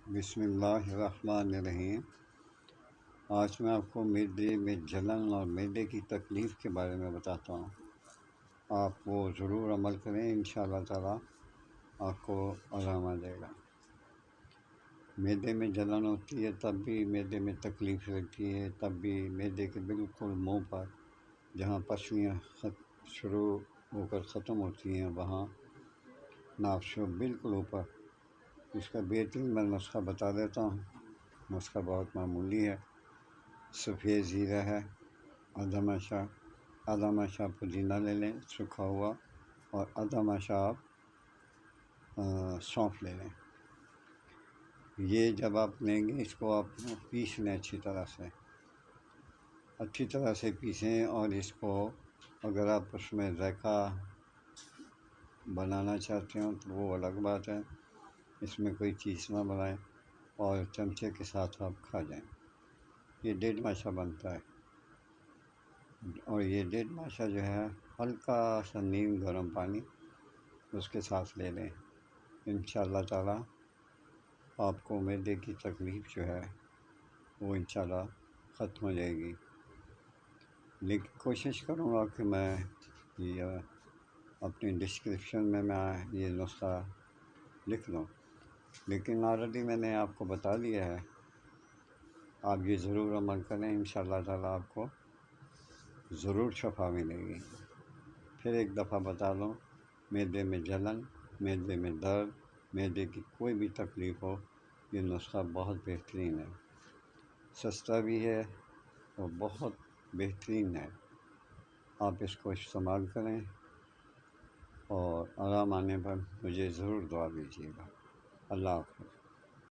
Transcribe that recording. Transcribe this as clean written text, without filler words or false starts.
بسم اللہ الرحمن الرحیم۔ آج میں آپ کو معدے میں جلن اور معدے کی تکلیف کے بارے میں بتاتا ہوں۔ آپ وہ ضرور عمل کریں، انشاءاللہ تعالیٰ آپ کو آرام آ جائے گا۔ معدے میں جلن ہوتی ہے تب بھی معدے میں تکلیف رہتی ہے، تب بھی معدے کے بالکل منہ پر جہاں پسلیاں شروع ہو کر ختم ہوتی ہیں وہاں نافشو بالکل اوپر۔ اس کا بہترین میں نسخہ بتا دیتا ہوں۔ نسخہ بہت معمولی ہے۔ سفید زیرہ ہے، آدھا ماشا پودینہ لے لیں سکھا ہوا، اور آدھا ماشا آپ سونف لے لیں۔ یہ جب آپ لیں گے اس کو آپ پیس لیں اچھی طرح سے پیسیں، اور اس کو اگر آپ اس میں ذائقہ بنانا چاہتے ہوں تو وہ الگ بات ہے، اس میں کوئی چیز نہ بنائیں اور چمچے کے ساتھ آپ کھا جائیں۔ یہ 1.5 ماشا بنتا ہے، اور یہ 1.5 ماشا جو ہے ہلکا سا نیم گرم پانی اس کے ساتھ لے لیں۔ انشاءاللہ تعالیٰ آپ کو معدے کی تکلیف جو ہے وہ انشاءاللہ ختم ہو جائے گی۔ لیکن کوشش کروں گا کہ میں یہ اپنی ڈسکرپشن میں یہ نسخہ لکھ لوں، لیکن آلریڈی میں نے آپ کو بتا دیا ہے۔ آپ یہ ضرور عمل کریں، انشاءاللہ تعالیٰ آپ کو ضرور شفا ملے گی۔ پھر ایک دفعہ بتا دوں، معدے میں جلن، معدے میں درد، معدے کی کوئی بھی تکلیف ہو، یہ نسخہ بہت بہترین ہے، سستا بھی ہے اور بہت بہترین ہے۔ آپ اس کو استعمال کریں اور آرام آنے پر مجھے ضرور دعا دیجیے گا۔ اللہ حافظ۔